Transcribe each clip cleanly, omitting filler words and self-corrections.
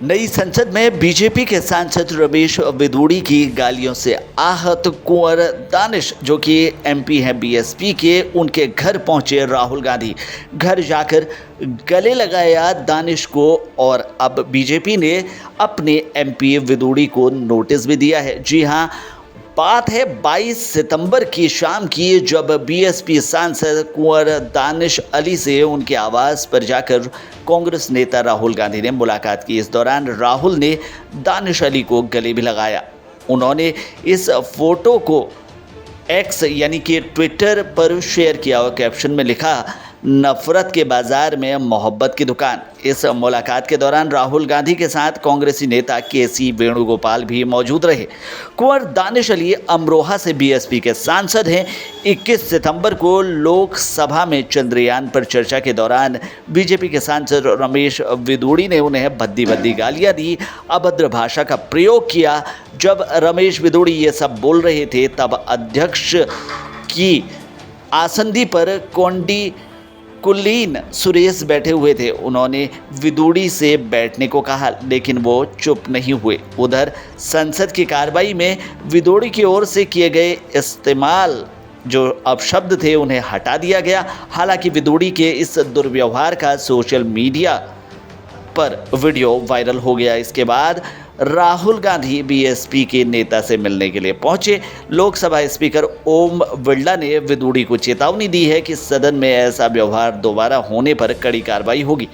नई संसद में बीजेपी के सांसद रमेश विदुड़ी की गालियों से आहत कुंवर दानिश, जो कि एमपी हैं बीएसपी के, उनके घर पहुंचे राहुल गांधी। घर जाकर गले लगाया दानिश को और अब बीजेपी ने अपने एमपी विदुड़ी को नोटिस भी दिया है। जी हां, बात है 22 सितंबर की शाम की, जब बीएसपी सांसद कुंवर दानिश अली से उनके आवास पर जाकर कांग्रेस नेता राहुल गांधी ने मुलाकात की। इस दौरान राहुल ने दानिश अली को गले भी लगाया। उन्होंने इस फोटो को एक्स यानी कि ट्विटर पर शेयर किया और कैप्शन में लिखा, नफरत के बाजार में मोहब्बत की दुकान। इस मुलाकात के दौरान राहुल गांधी के साथ कांग्रेसी नेता केसी वेणुगोपाल भी मौजूद रहे। कुंवर दानिश अली अमरोहा से बीएसपी के सांसद हैं। 21 सितंबर को लोकसभा में चंद्रयान पर चर्चा के दौरान बीजेपी के सांसद रमेश विदुड़ी ने उन्हें भद्दी भद्दी गालियां दी, अभद्र भाषा का प्रयोग किया। जब रमेश विदुड़ी ये सब बोल रहे थे तब अध्यक्ष की आसंदी पर कोंडी कुलीन सुरेश बैठे हुए थे। उन्होंने विदुड़ी से बैठने को कहा, लेकिन वो चुप नहीं हुए। उधर संसद की कार्रवाई में विदुड़ी की ओर से किए गए इस्तेमाल जो अपशब्द थे उन्हें हटा दिया गया। हालांकि विदुड़ी के इस दुर्व्यवहार का सोशल मीडिया पर वीडियो वायरल हो गया। इसके बाद राहुल गांधी बीएसपी के नेता से मिलने के लिए पहुंचे। लोकसभा स्पीकर ओम बिरला ने विदुड़ी को चेतावनी दी है कि सदन में ऐसा व्यवहार दोबारा होने पर कड़ी कार्रवाई होगी।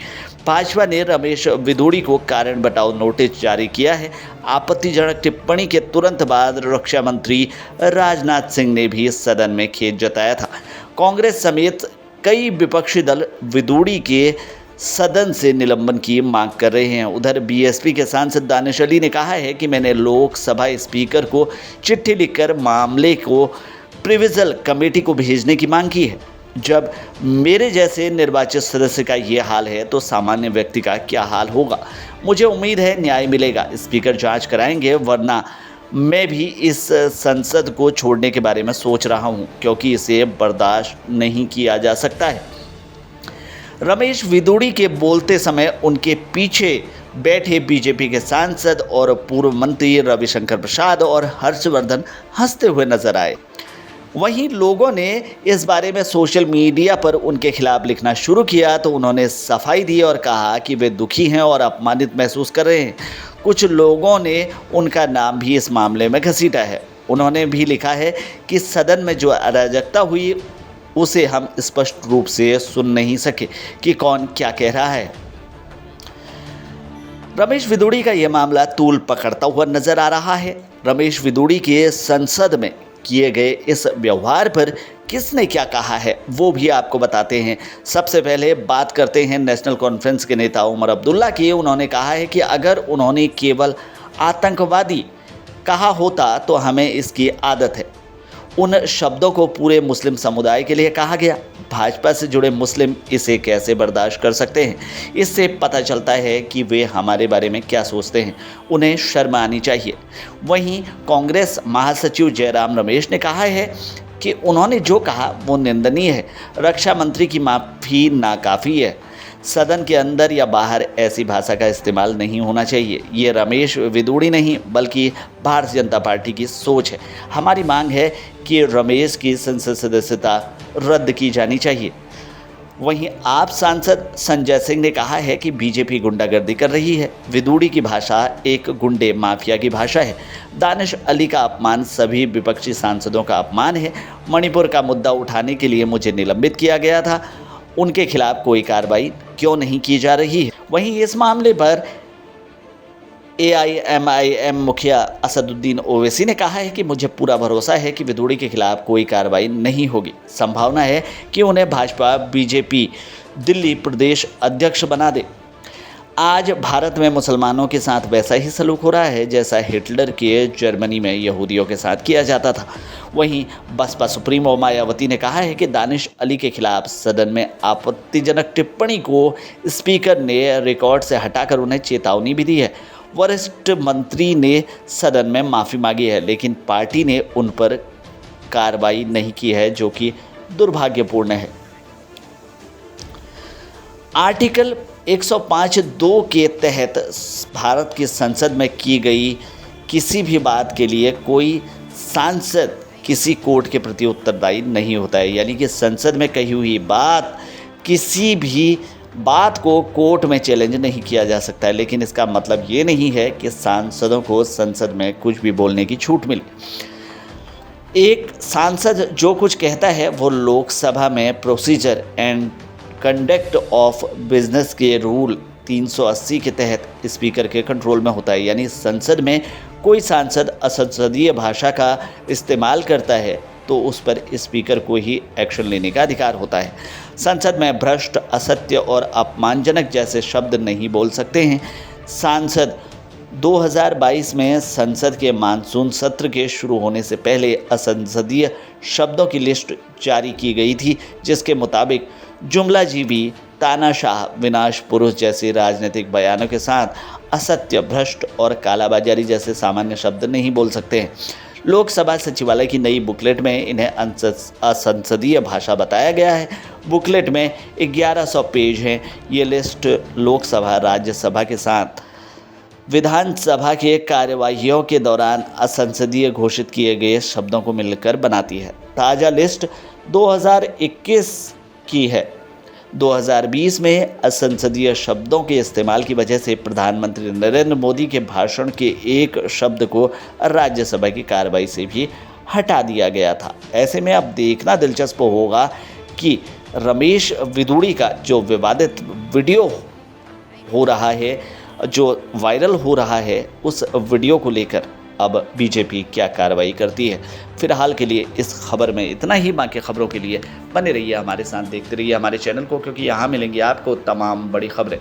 भाजपा ने रमेश विदुड़ी को कारण बताओ नोटिस जारी किया है। आपत्तिजनक टिप्पणी के तुरंत बाद रक्षा मंत्री राजनाथ सिंह ने भी सदन में खेद जताया था। कांग्रेस समेत कई विपक्षी दल विदुड़ी के सदन से निलंबन की मांग कर रहे हैं। उधर बीएसपी के सांसद दानिश अली ने कहा है कि मैंने लोकसभा स्पीकर को चिट्ठी लिखकर मामले को प्रिविजल कमेटी को भेजने की मांग की है। जब मेरे जैसे निर्वाचित सदस्य का ये हाल है तो सामान्य व्यक्ति का क्या हाल होगा। मुझे उम्मीद है न्याय मिलेगा। स्पीकर जांच कराएंगे, वरना मैं भी इस संसद को छोड़ने के बारे में सोच रहा हूँ, क्योंकि इसे बर्दाश्त नहीं किया जा सकता है। रमेश विदुड़ी के बोलते समय उनके पीछे बैठे बीजेपी के सांसद और पूर्व मंत्री रविशंकर प्रसाद और हर्षवर्धन हंसते हुए नजर आए। वहीं लोगों ने इस बारे में सोशल मीडिया पर उनके खिलाफ लिखना शुरू किया तो उन्होंने सफाई दी और कहा कि वे दुखी हैं और अपमानित महसूस कर रहे हैं। कुछ लोगों ने उनका नाम भी इस मामले में घसीटा है। उन्होंने भी लिखा है कि सदन में जो अराजकता हुई उसे हम स्पष्ट रूप से सुन नहीं सके कि कौन क्या कह रहा है। रमेश विदुड़ी का यह मामला तूल पकड़ता हुआ नजर आ रहा है। रमेश विदुड़ी के संसद में किए गए इस व्यवहार पर किसने क्या कहा है वो भी आपको बताते हैं। सबसे पहले बात करते हैं नेशनल कॉन्फ्रेंस के नेता उमर अब्दुल्ला की। उन्होंने कहा है कि अगर उन्होंने केवल आतंकवादी कहा होता तो हमें इसकी आदत है। उन शब्दों को पूरे मुस्लिम समुदाय के लिए कहा गया। भाजपा से जुड़े मुस्लिम इसे कैसे बर्दाश्त कर सकते हैं। इससे पता चलता है कि वे हमारे बारे में क्या सोचते हैं। उन्हें शर्म आनी चाहिए। वहीं कांग्रेस महासचिव जयराम रमेश ने कहा है कि उन्होंने जो कहा वो निंदनीय है। रक्षा मंत्री की माफ़ी नाकाफ़ी है। सदन के अंदर या बाहर ऐसी भाषा का इस्तेमाल नहीं होना चाहिए। ये रमेश विदुड़ी नहीं बल्कि भारतीय जनता पार्टी की सोच है। हमारी मांग है कि रमेश की संसद सदस्यता रद्द की जानी चाहिए। वहीं आप सांसद संजय सिंह ने कहा है कि बीजेपी गुंडागर्दी कर रही है। विदुड़ी की भाषा एक गुंडे माफिया की भाषा है। दानिश अली का अपमान सभी विपक्षी सांसदों का अपमान है। मणिपुर का मुद्दा उठाने के लिए मुझे निलंबित किया गया था। उनके खिलाफ कोई कार्रवाई क्यों नहीं की जा रही है। वहीं इस मामले पर AIMIM मुखिया असदुद्दीन ओवैसी ने कहा है कि मुझे पूरा भरोसा है कि विदुड़ी के खिलाफ कोई कार्रवाई नहीं होगी। संभावना है कि उन्हें भाजपा बीजेपी दिल्ली प्रदेश अध्यक्ष बना दे। आज भारत में मुसलमानों के साथ वैसा ही सलूक हो रहा है जैसा हिटलर के जर्मनी में यहूदियों के साथ किया जाता था। वहीं बसपा सुप्रीमो मायावती ने कहा है कि दानिश अली के खिलाफ सदन में आपत्तिजनक टिप्पणी को स्पीकर ने रिकॉर्ड से हटाकर उन्हें चेतावनी भी दी है। वरिष्ठ मंत्री ने सदन में माफ़ी मांगी है, लेकिन पार्टी ने उन पर कार्रवाई नहीं की है, जो कि दुर्भाग्यपूर्ण है। आर्टिकल 105(2) के तहत भारत की संसद में की गई किसी भी बात के लिए कोई सांसद किसी कोर्ट के प्रति उत्तरदायी नहीं होता है। यानी कि संसद में कही हुई बात, किसी भी बात को कोर्ट में चैलेंज नहीं किया जा सकता है। लेकिन इसका मतलब ये नहीं है कि सांसदों को संसद में कुछ भी बोलने की छूट मिले। एक सांसद जो कुछ कहता है वो लोकसभा में procedure and conduct of business के रूल 380 के तहत स्पीकर के कंट्रोल में होता है। यानी संसद में कोई सांसद असंसदीय भाषा का इस्तेमाल करता है तो उस पर स्पीकर को ही एक्शन लेने का अधिकार होता है। संसद में भ्रष्ट, असत्य और अपमानजनक जैसे शब्द नहीं बोल सकते हैं। सांसद 2022 में संसद के मानसून सत्र के शुरू होने से पहले असंसदीय शब्दों की लिस्ट जारी की गई थी, जिसके मुताबिक जुमलाजीवी, तानाशाह, विनाश पुरुष जैसे राजनीतिक बयानों के साथ असत्य, भ्रष्ट और कालाबाजारी जैसे सामान्य शब्द नहीं बोल सकते हैं। लोकसभा सचिवालय की नई बुकलेट में इन्हें असंसदीय भाषा बताया गया है। बुकलेट में 1100 पेज हैं। ये लिस्ट लोकसभा, राज्यसभा के साथ विधानसभा के कार्यवाहियों के दौरान असंसदीय घोषित किए गए शब्दों को मिलकर बनाती है। ताज़ा लिस्ट 2021 की है। 2020 में असंसदीय शब्दों के इस्तेमाल की वजह से प्रधानमंत्री नरेंद्र मोदी के भाषण के एक शब्द को राज्यसभा की कार्रवाई से भी हटा दिया गया था। ऐसे में अब देखना दिलचस्प होगा कि रमेश विदुड़ी का जो विवादित वीडियो हो रहा है, जो वायरल हो रहा है, उस वीडियो को लेकर अब बीजेपी क्या कार्रवाई करती है। फिलहाल के लिए इस खबर में इतना ही। बाकी खबरों के लिए बने रहिए हमारे साथ, देखते रहिए हमारे चैनल को, क्योंकि यहाँ मिलेंगी आपको तमाम बड़ी खबरें।